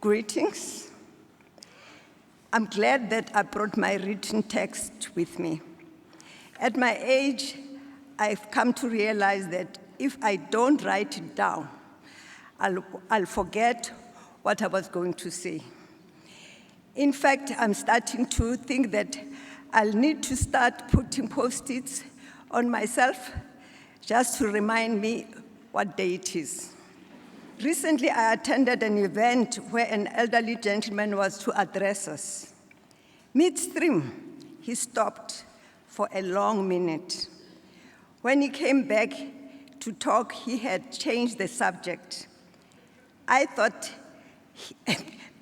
Greetings. I'm glad that I brought my written text with me. At my age, I've come to realize that if I don't write it down, I'll forget what I was going to say. In fact, I'm starting to think that I'll need to start putting Post-its on myself just to remind me what day it is. Recently, I attended an event where an elderly gentleman was to address us. Midstream, he stopped for a long minute. When he came back to talk, he had changed the subject. I thought,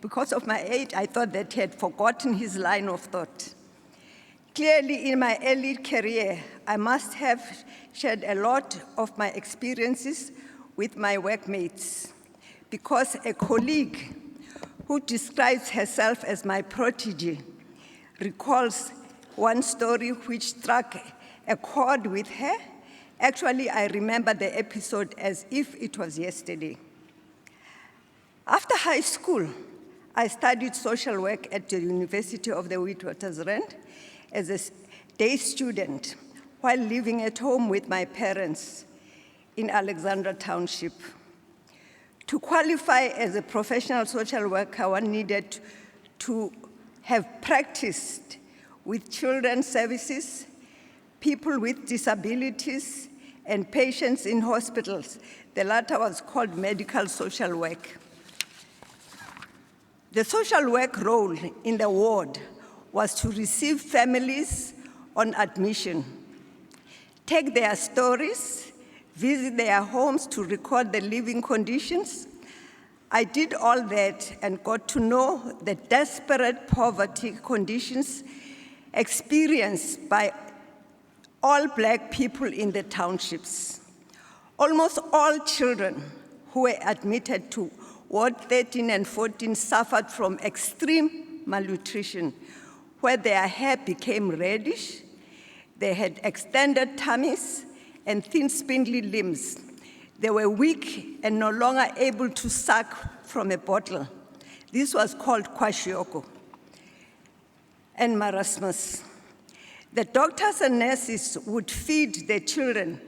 because of my age, I thought that he had forgotten his line of thought. Clearly, in my early career, I must have shared a lot of my experiences with my workmates, because a colleague who describes herself as my protege recalls one story which struck a chord with her. Actually, I remember the episode as if it was yesterday. After high school, I studied social work at the University of the Witwatersrand as a day student while living at home with my parents in Alexandra Township. To qualify as a professional social worker, one needed to have practiced with children's services, people with disabilities, and patients in hospitals. The latter was called medical social work. The social work role in the ward was to receive families on admission, take their stories, visit their homes to record the living conditions. I did all that and got to know the desperate poverty conditions experienced by all Black people in the townships. Almost all children who were admitted to Ward 13 and 14 suffered from extreme malnutrition, where their hair became reddish, they had extended tummies, and thin, spindly limbs. They were weak and no longer able to suck from a bottle. This was called kwashiorkor and marasmus. The doctors and nurses would feed their children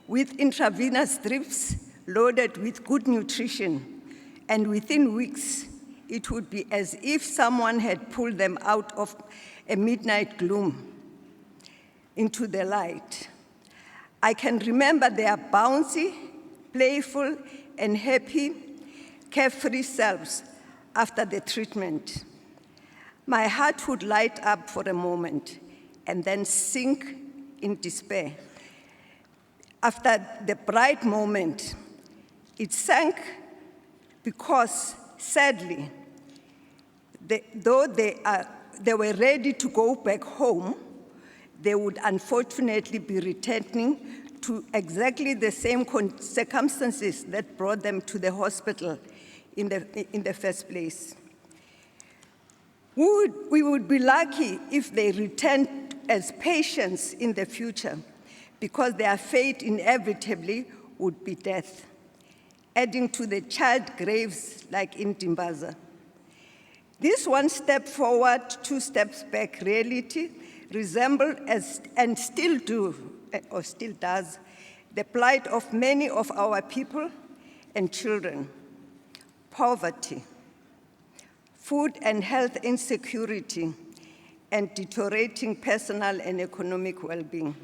with intravenous drips loaded with good nutrition, and within weeks, it would be as if someone had pulled them out of a midnight gloom into the light. I can remember their bouncy, playful, and happy, carefree selves after the treatment. My heart would light up for a moment and then sink in despair. After the bright moment, it sank because, sadly, though they were ready to go back home, they would unfortunately be returning to exactly the same circumstances that brought them to the hospital in the first place. We would be lucky if they returned as patients in the future, because their fate inevitably would be death, adding to the child graves like in Dimbaza. This one step forward, two steps back reality resembled and still does, the plight of many of our people and children. Poverty, food and health insecurity, and deteriorating personal and economic well-being.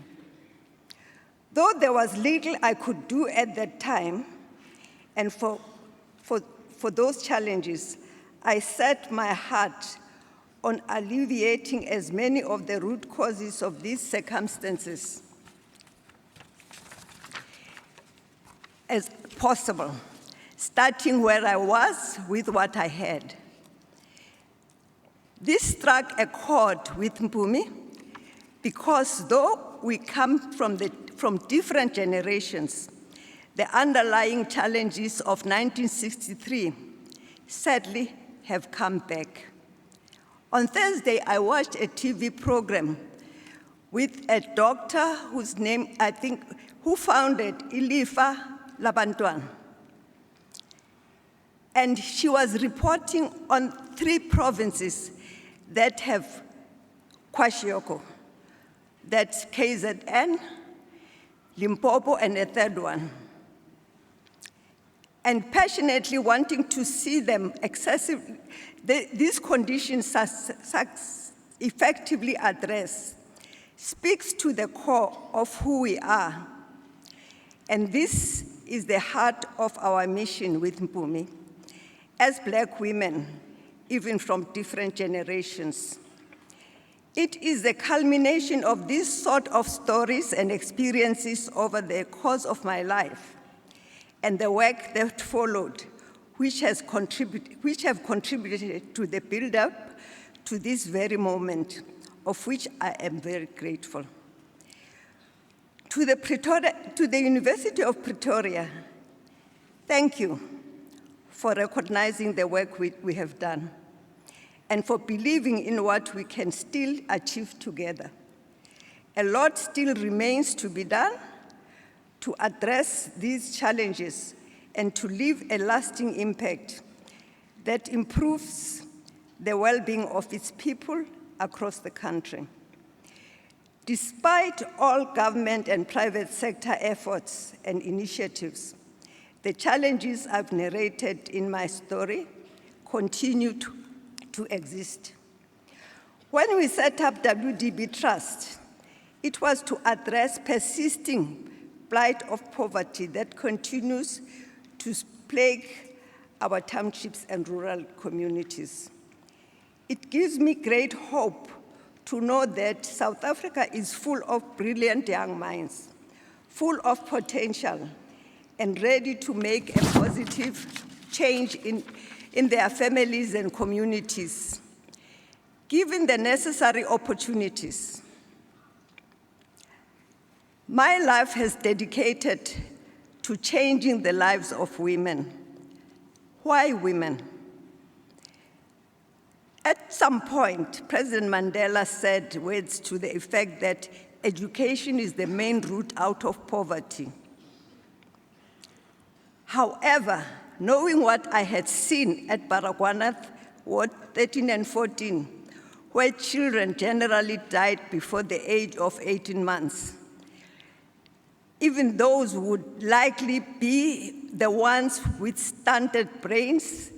Though there was little I could do at that time, and for those challenges, I set my heart on alleviating as many of the root causes of these circumstances as possible, starting where I was with what I had. This struck a chord with Mpumi because though we come from different generations, the underlying challenges of 1963 sadly have come back. On Thursday, I watched a TV program with a doctor whose name, who founded Ilifa Labantwana. And she was reporting on 3 provinces that have kwashiorkor. That's KZN, Limpopo, and a third one. And passionately wanting to see them these conditions effectively addressed, speaks to the core of who we are. And this is the heart of our mission with Mpumi, as Black women, even from different generations. It is the culmination of these sort of stories and experiences over the course of my life, and the work that followed, which have contributed to the build-up to this very moment, of which I am very grateful. To the University of Pretoria, thank you for recognizing the work we have done, and for believing in what we can still achieve together. A lot still remains to be done to address these challenges and to leave a lasting impact that improves the well-being of its people across the country. Despite all government and private sector efforts and initiatives, the challenges I've narrated in my story continue to exist. When we set up WDB Trust, it was to address persisting blight of poverty that continues to plague our townships and rural communities. It gives me great hope to know that South Africa is full of brilliant young minds, full of potential, and ready to make a positive change in their families and communities, given the necessary opportunities. My life has dedicated to changing the lives of women. Why women? At some point, President Mandela said words to the effect that education is the main route out of poverty. However, knowing what I had seen at Baragwanath, Ward 13 and 14, where children generally died before the age of 18 months, even those would likely be the ones with stunted brains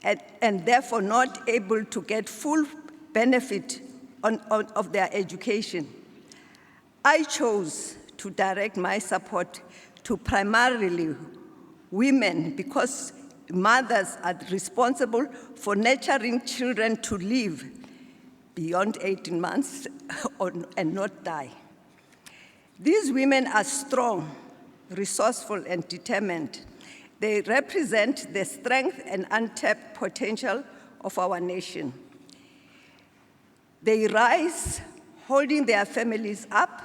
and therefore not able to get full benefit of their education. I chose to direct my support to primarily women because mothers are responsible for nurturing children to live beyond 18 months and not die. These women are strong, resourceful, and determined. They represent the strength and untapped potential of our nation. They rise, holding their families up,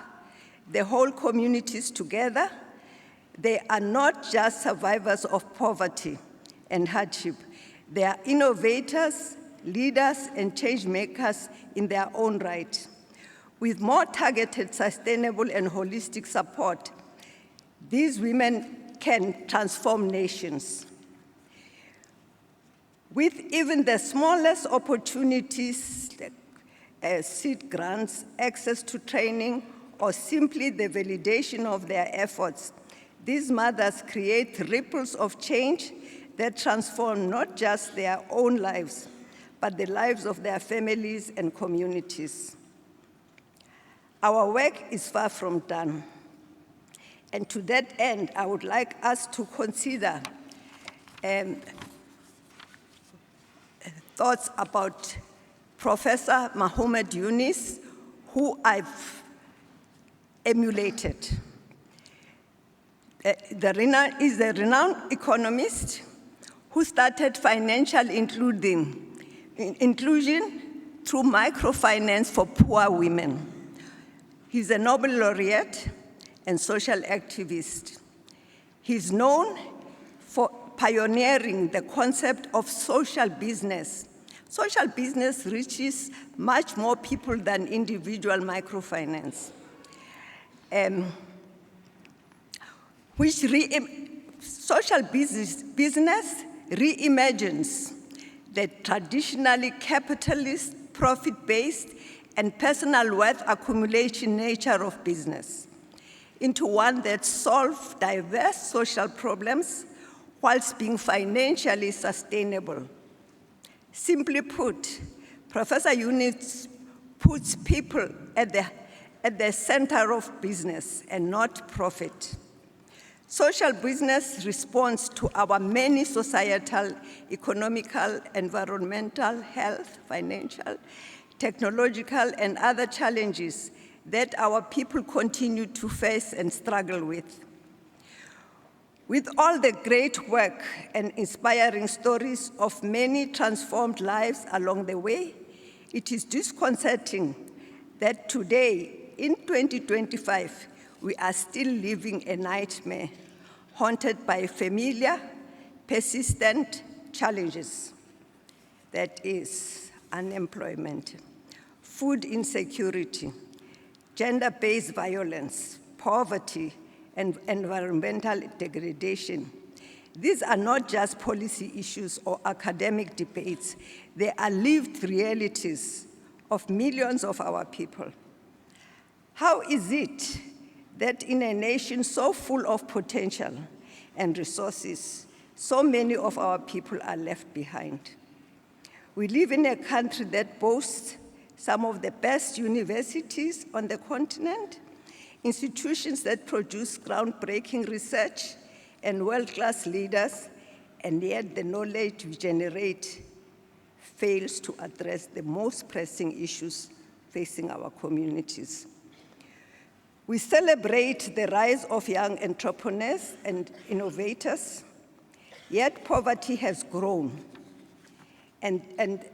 the whole communities together. They are not just survivors of poverty and hardship. They are innovators, leaders, and change makers in their own right. With more targeted, sustainable, and holistic support, these women can transform nations. With even the smallest opportunities, seed grants, access to training, or simply the validation of their efforts, these mothers create ripples of change that transform not just their own lives, but the lives of their families and communities. Our work is far from done. And to that end, I would like us to consider thoughts about Professor Mohamed Yunus, who I've emulated. Is a renowned economist who started financial inclusion through microfinance for poor women. He's a Nobel laureate and social activist. He's known for pioneering the concept of social business. Social business reaches much more people than individual microfinance. Social business reimagines the traditionally capitalist, profit-based, and personal wealth accumulation nature of business into one that solves diverse social problems whilst being financially sustainable. Simply put, Professor Eunice puts people at the center of business and not profit. Social business responds to our many societal, economical, environmental, health, financial, technological, and other challenges that our people continue to face and struggle with. With all the great work and inspiring stories of many transformed lives along the way, it is disconcerting that today, in 2025, we are still living a nightmare haunted by familiar, persistent challenges. That is unemployment, food insecurity, gender-based violence, poverty, and environmental degradation. These are not just policy issues or academic debates. They are lived realities of millions of our people. How is it that in a nation so full of potential and resources, so many of our people are left behind? We live in a country that boasts some of the best universities on the continent, institutions that produce groundbreaking research and world-class leaders, and yet the knowledge we generate fails to address the most pressing issues facing our communities. We celebrate the rise of young entrepreneurs and innovators, yet poverty has grown, and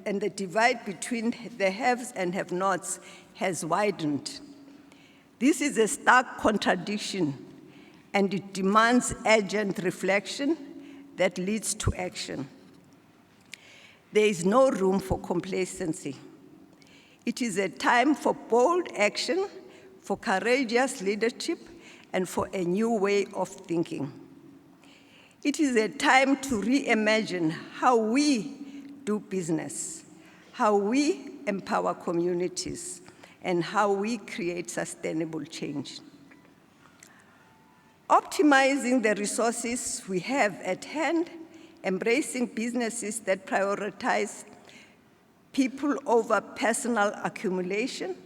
the divide between the haves and have-nots has widened. This is a stark contradiction, and it demands urgent reflection that leads to action. There is no room for complacency. It is a time for bold action, for courageous leadership, and for a new way of thinking. It is a time to reimagine how we do business, how we empower communities, and how we create sustainable change. Optimizing the resources we have at hand, embracing businesses that prioritize people over personal accumulation,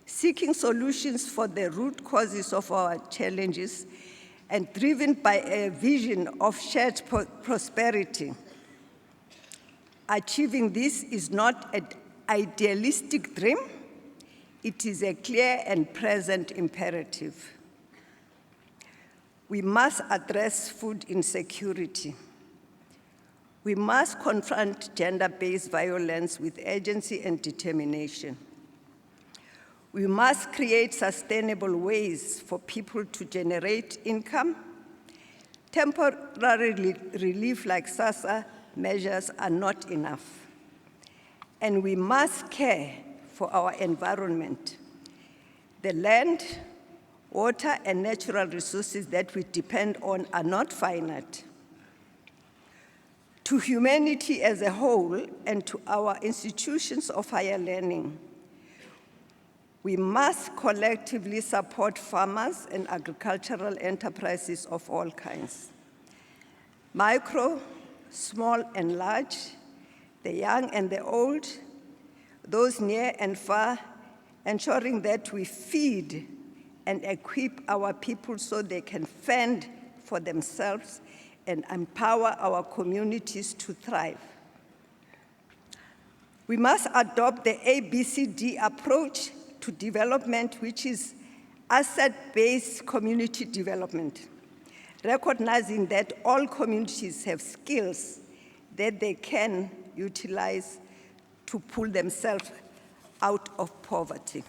seeking solutions for the root causes of our challenges, and driven by a vision of shared prosperity. Achieving this is not an idealistic dream, it is a clear and present imperative. We must address food insecurity. We must confront gender-based violence with urgency and determination. We must create sustainable ways for people to generate income. Temporary relief like SASSA measures are not enough. And we must care for our environment. The land, water, and natural resources that we depend on are not finite. To humanity as a whole and to our institutions of higher learning, we must collectively support farmers and agricultural enterprises of all kinds. Micro, small and large, the young and the old, those near and far, ensuring that we feed and equip our people so they can fend for themselves and empower our communities to thrive. We must adopt the ABCD approach to development, which is asset-based community development, recognizing that all communities have skills that they can utilize to pull themselves out of poverty.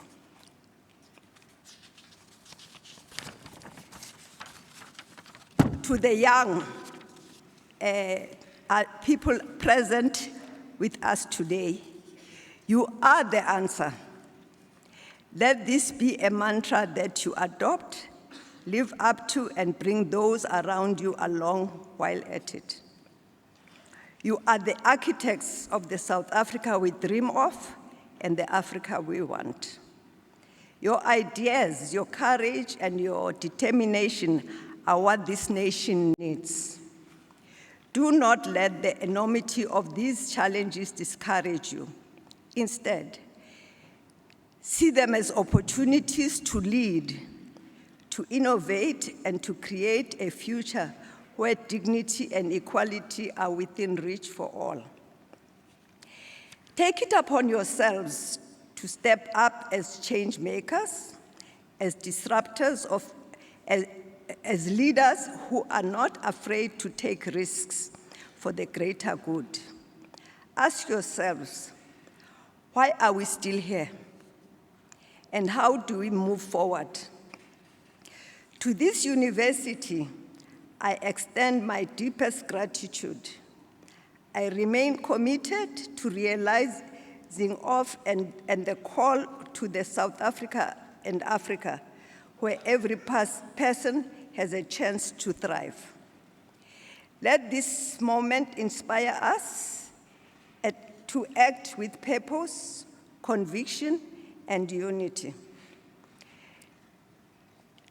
To the young people present with us today, you are the answer. Let this be a mantra that you adopt, live up to, and bring those around you along while at it. You are the architects of the South Africa we dream of and the Africa we want. Your ideas, your courage, and your determination are what this nation needs. Do not let the enormity of these challenges discourage you. Instead, see them as opportunities to lead, to innovate, and to create a future where dignity and equality are within reach for all. Take it upon yourselves to step up as change makers, as disruptors, as leaders who are not afraid to take risks for the greater good. Ask yourselves, why are we still here? And how do we move forward? To this university, I extend my deepest gratitude. I remain committed to realizing of and the call to the South Africa and Africa, where every person has a chance to thrive. Let this moment inspire us to act with purpose, conviction, and unity.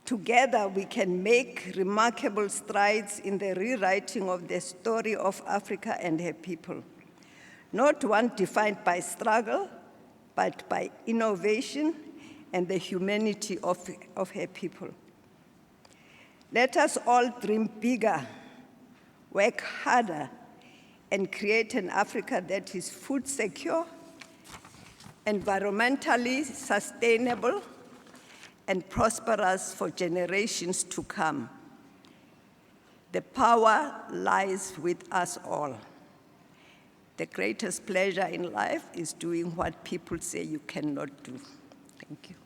Together, we can make remarkable strides in the rewriting of the story of Africa and her people, not one defined by struggle, but by innovation and the humanity of her people. Let us all dream bigger, work harder, and create an Africa that is food secure, environmentally sustainable, and prosperous for generations to come. The power lies with us all. The greatest pleasure in life is doing what people say you cannot do. Thank you.